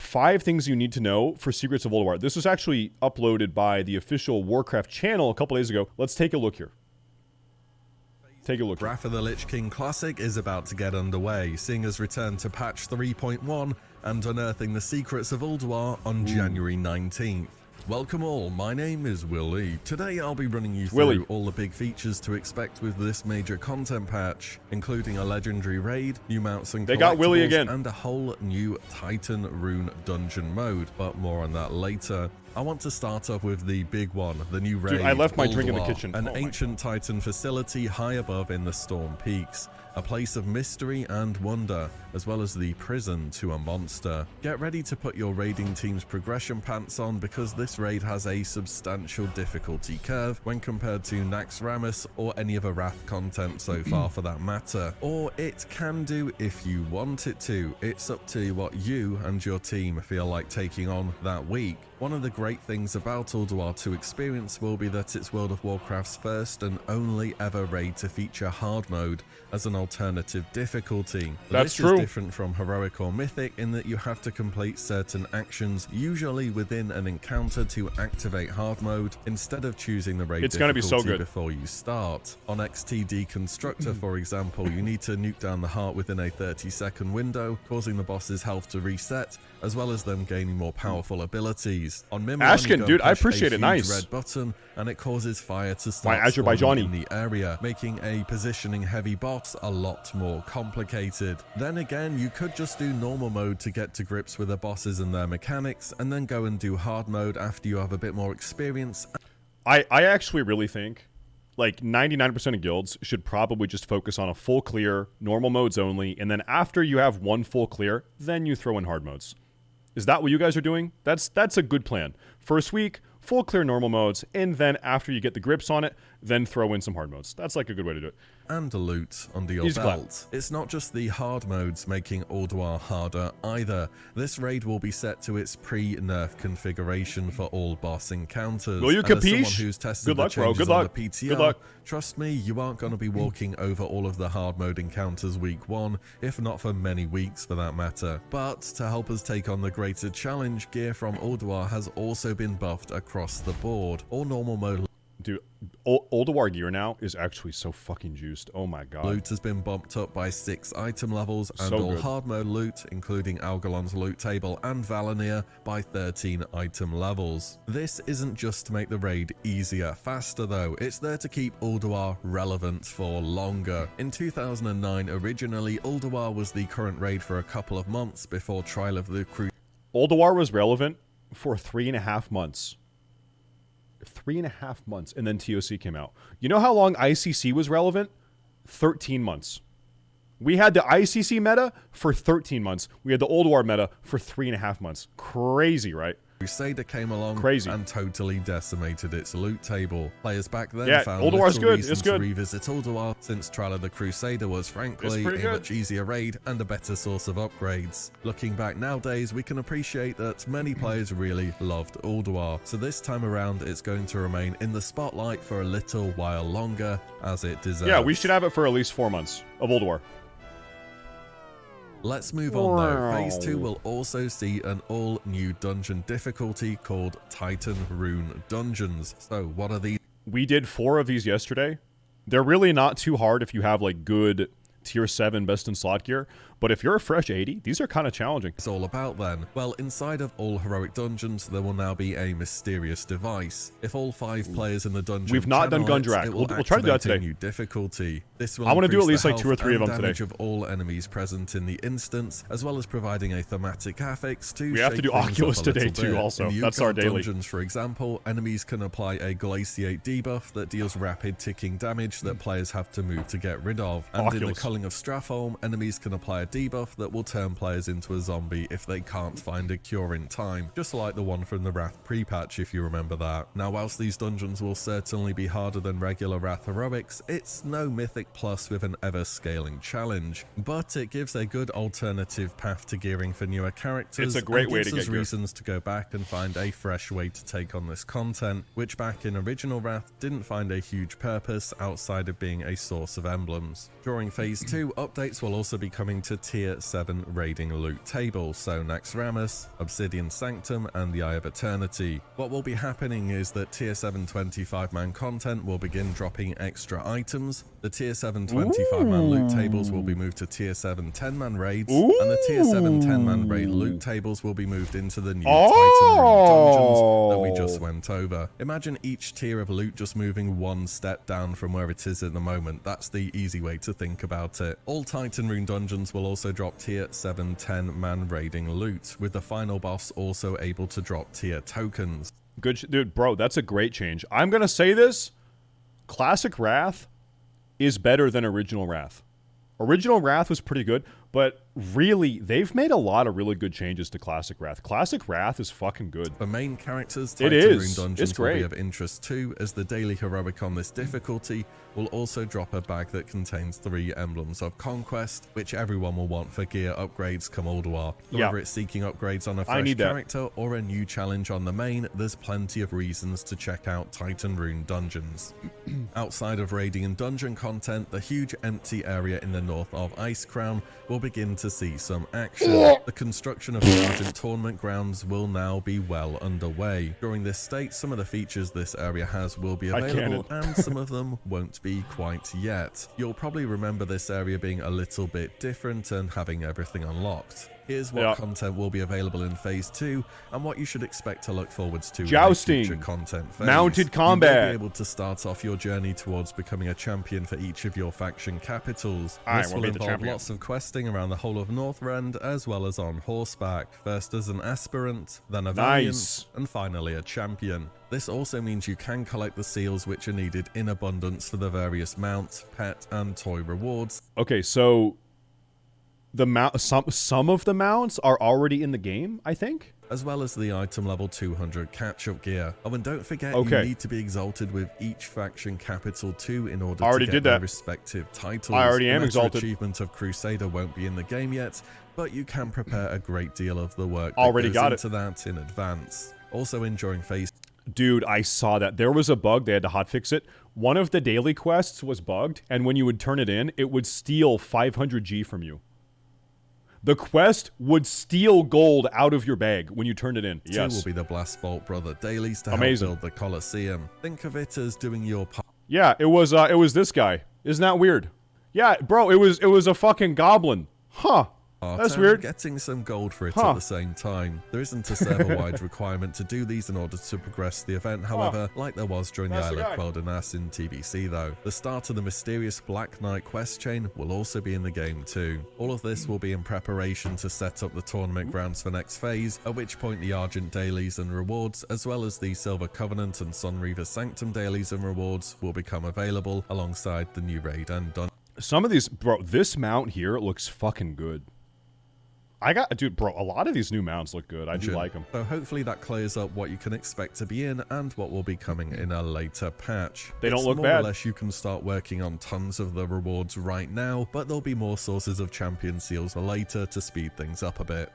5 things you need to know for Secrets of Ulduar. This was actually uploaded by the official Warcraft channel a couple days ago. Let's take a look here. Take a look. Wrath of the Lich King Classic is about to get underway, seeing us return to patch 3.1 and unearthing the secrets of Ulduar on January 19th. Welcome all, my name is WillE. Today I'll be running you through all the big features to expect with this major content patch, including a legendary raid, new mounts and collectibles, and a whole new Titan Rune dungeon mode, but more on that later. I want to start off with the big one, the new raid. Dude, I left my Ulduar, drink in the kitchen. An ancient Titan facility high above in the Storm Peaks. A place of mystery and wonder, as well as the prison to a monster. Get ready to put your raiding team's progression pants on because this raid has a substantial difficulty curve when compared to Naxxramas or any other Wrath content so far for that matter. Or it can do if you want it to. It's up to what you and your team feel like taking on that week. One of the great things about Ulduar to experience will be that it's World of Warcraft's first and only ever raid to feature hard mode as an alternative difficulty. That's true. This is different from heroic or mythic in that you have to complete certain actions, usually within an encounter, to activate hard mode instead of choosing the raid difficulty before you start. On XTD Constructor, for example, you need to nuke down the heart within a 30-second window, causing the boss's health to reset, as well as them gaining more powerful abilities. On Mimran, Ashkin, dude, I appreciate it. Nice. Red button, and it causes fire to start in the area, making a positioning heavy boss a lot more complicated. Then again, you could just do normal mode to get to grips with the bosses and their mechanics, and then go and do hard mode after you have a bit more experience. I actually really think like 99% of guilds should probably just focus on a full clear, normal modes only, and then after you have one full clear, then you throw in hard modes. Is that what you guys are doing? That's a good plan. First week, full clear normal modes, and then after you get the grips on it, then throw in some hard modes. That's like a good way to do it. And a loot under your belt. It's not just the hard modes making Ulduar harder either. This raid will be set to its pre-nerf configuration for all boss encounters. Will you capiche? As someone who's tested the changes on the PTR, trust me, you aren't going to be walking over all of the hard mode encounters week 1, if not for many weeks for that matter. But to help us take on the greater challenge, gear from Ulduar has also been buffed across the board. All normal mode. Dude, Ulduar gear now is actually so fucking juiced. Oh my god. Loot has been bumped up by 6 item levels, and all hard mode loot, including Algalon's loot table and Valinir, by 13 item levels. This isn't just to make the raid easier, faster though. It's there to keep Ulduar relevant for longer. In 2009, originally, Ulduar was the current raid for a couple of months before Trial of the Crusade. Ulduar was relevant for 3.5 months. 3.5 months, and then TOC came out. You know how long ICC was relevant? 13 months. We had the ICC meta for 13 months. We had the Ulduar meta for 3.5 months. Crazy, right? Crusader came along and totally decimated its loot table. Players back then found Ulduar's little reason to revisit Ulduar, since Trial of the Crusader was frankly a much easier raid and a better source of upgrades. Looking back nowadays, we can appreciate that many players really loved Ulduar, so this time around it's going to remain in the spotlight for a little while longer, as it deserves. Yeah, we should have it for at least 4 months of Ulduar. Let's move on though. Phase 2 will also see an all-new dungeon difficulty called Titan Rune Dungeons. So what are these? We did 4 of these yesterday. They're really not too hard if you have like good tier 7 best in slot gear, but if you're a fresh 80, these are kind of challenging. It's all about then. Well, inside of all heroic dungeons, there will now be a mysterious device. If all 5 players in the dungeon, we've not done Gundrak. We'll try to do that today. New difficulty. This will I want to do at least like 2 or 3 of them today. Of all enemies present in the instance, as well as providing a thematic affix to. We have to do Oculus today too. Also, that's our daily. Dungeons, for example, enemies can apply a glaciate debuff that deals rapid ticking damage that players have to move to get rid of. And in the Culling of Stratholme, enemies can apply a debuff that will turn players into a zombie if they can't find a cure in time, just like the one from the Wrath pre-patch if you remember that. Now, whilst these dungeons will certainly be harder than regular Wrath heroics, it's no Mythic Plus with an ever-scaling challenge, but it gives a good alternative path to gearing for newer characters. It's a great way to get reasons to go back and find a fresh way to take on this content, which back in original Wrath didn't find a huge purpose outside of being a source of emblems. During Phase 2, updates will also be coming to Tier 7 raiding loot tables, so Naxxramas, Obsidian Sanctum, and the Eye of Eternity. What will be happening is that Tier 7 25-man content will begin dropping extra items, the Tier 7 25-man loot tables will be moved to Tier 7 10-man raids, and the Tier 7 10-man raid loot tables will be moved into the new Titan Room dungeons that we just went over. Imagine each tier of loot just moving one step down from where it is at the moment. That's the easy way to think about it. All Titan Rune dungeons will also drop Tier 7 10-man raiding loot, with the final boss also able to drop tier tokens. Good, dude, bro, that's a great change. I'm gonna say this: Classic Wrath is better than Original Wrath. Original Wrath was pretty good, but really, they've made a lot of really good changes to Classic Wrath. Classic Wrath is fucking good. For main characters, Titan Rune dungeons will be of interest too, as the daily heroic on this difficulty will also drop a bag that contains 3 emblems of conquest, which everyone will want for gear upgrades come Ulduar. Whether it's seeking upgrades on a fresh character or a new challenge on the main, there's plenty of reasons to check out Titan Rune dungeons. Outside of raiding and dungeon content, the huge empty area in the north of Icecrown will begin to see some action. The construction of the Argent Tournament grounds will now be well underway. During this state, some of the features this area has will be available, and some of them won't be quite yet. You'll probably remember this area being a little bit different and having everything unlocked. Here's what content will be available in Phase 2 and what you should expect to look forwards to Jousting, in future content phase. mounted combat. You will be able to start off your journey towards becoming a champion for each of your faction capitals. This will involve lots of questing around the whole of Northrend, as well as on horseback, first as an aspirant, then a valiant, and finally a champion. This also means you can collect the seals which are needed in abundance for the various mount, pet, and toy rewards. Okay, so the some of the mounts are already in the game, I think, as well as the item level 200 catch-up gear. Oh, and don't forget, you need to be exalted with each faction capital 2 in order to get their respective titles. I already am exalted. The achievement of Crusader won't be in the game yet, but you can prepare a great deal of the work that goes into that in advance. Also enjoying Phase. Dude, I saw that. There was a bug. They had to hotfix it. One of the daily quests was bugged, and when you would turn it in, it would steal 500 G from you. The quest would steal gold out of your bag when you turned it in. Yes. 2 will be the Blast Bolt Brother dailies to help build the Colosseum. Think of it as doing your part. Yeah, it was this guy. Isn't that weird? Yeah, bro, it was a fucking goblin. Huh. That's weird. Getting some gold for it at the same time. There isn't a server-wide requirement to do these in order to progress the event, however, like there was during the Isle of Quel'Danas in TBC though. The start of the mysterious Black Knight quest chain will also be in the game too. All of this will be in preparation to set up the tournament grounds for next phase, at which point the Argent dailies and rewards, as well as the Silver Covenant and Sunreaver Sanctum dailies and rewards will become available alongside the new raid and dungeon. Some of these, bro, this mount here looks fucking good. Dude, bro, a lot of these new mounts look good. I do like them. So hopefully that clears up what you can expect to be in and what will be coming in a later patch. They don't look bad. More or less you can start working on tons of the rewards right now, but there'll be more sources of champion seals later to speed things up a bit.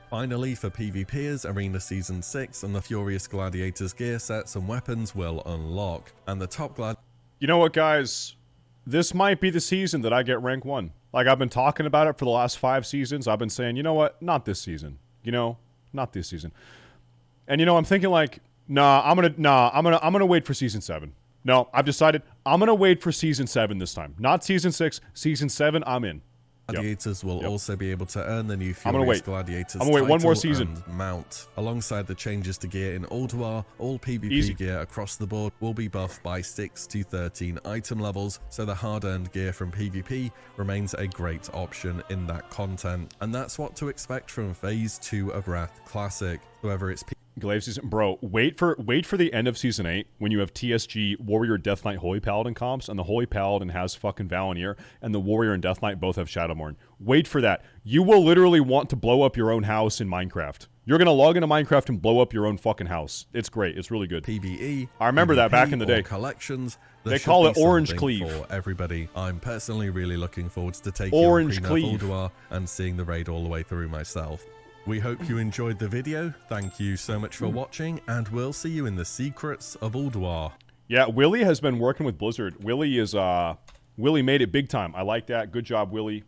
Finally, for PvPers, Arena Season 6 and the Furious Gladiators gear sets and weapons will unlock. And the top You know what, guys? This might be the season that I get rank 1. Like, I've been talking about it for the last 5 seasons. I've been saying, you know what? Not this season. You know? Not this season. And, you know, I'm thinking like, I'm gonna wait for Season 7. No, I've decided I'm gonna wait for Season 7 this time. Not Season 6. Season 7, I'm in. Gladiators will also be able to earn the new Furious Gladiators I'm gonna wait one more season. And mount. Alongside the changes to gear in Ulduar, all PvP gear across the board will be buffed by 6 to 13 item levels, so the hard-earned gear from PvP remains a great option in that content. And that's what to expect from Phase 2 of Wrath Classic. Whoever it's Glaive season, bro. Wait for the end of Season 8 when you have TSG Warrior Death Knight Holy Paladin comps, and the Holy Paladin has fucking Valenier, and the Warrior and Death Knight both have Shadowmourne. Wait for that. You will literally want to blow up your own house in Minecraft. You're gonna log into Minecraft and blow up your own fucking house. It's great. It's really good. PvE. I remember that back in the day. Collections. They call it Orange Cleave for everybody. I'm personally really looking forward to taking Orange on Cleave Ulduar and seeing the raid all the way through myself. We hope you enjoyed the video. Thank you so much for watching, and we'll see you in the secrets of Ulduar. Yeah, WillE has been working with Blizzard. WillE made it big time. I like that. Good job, WillE.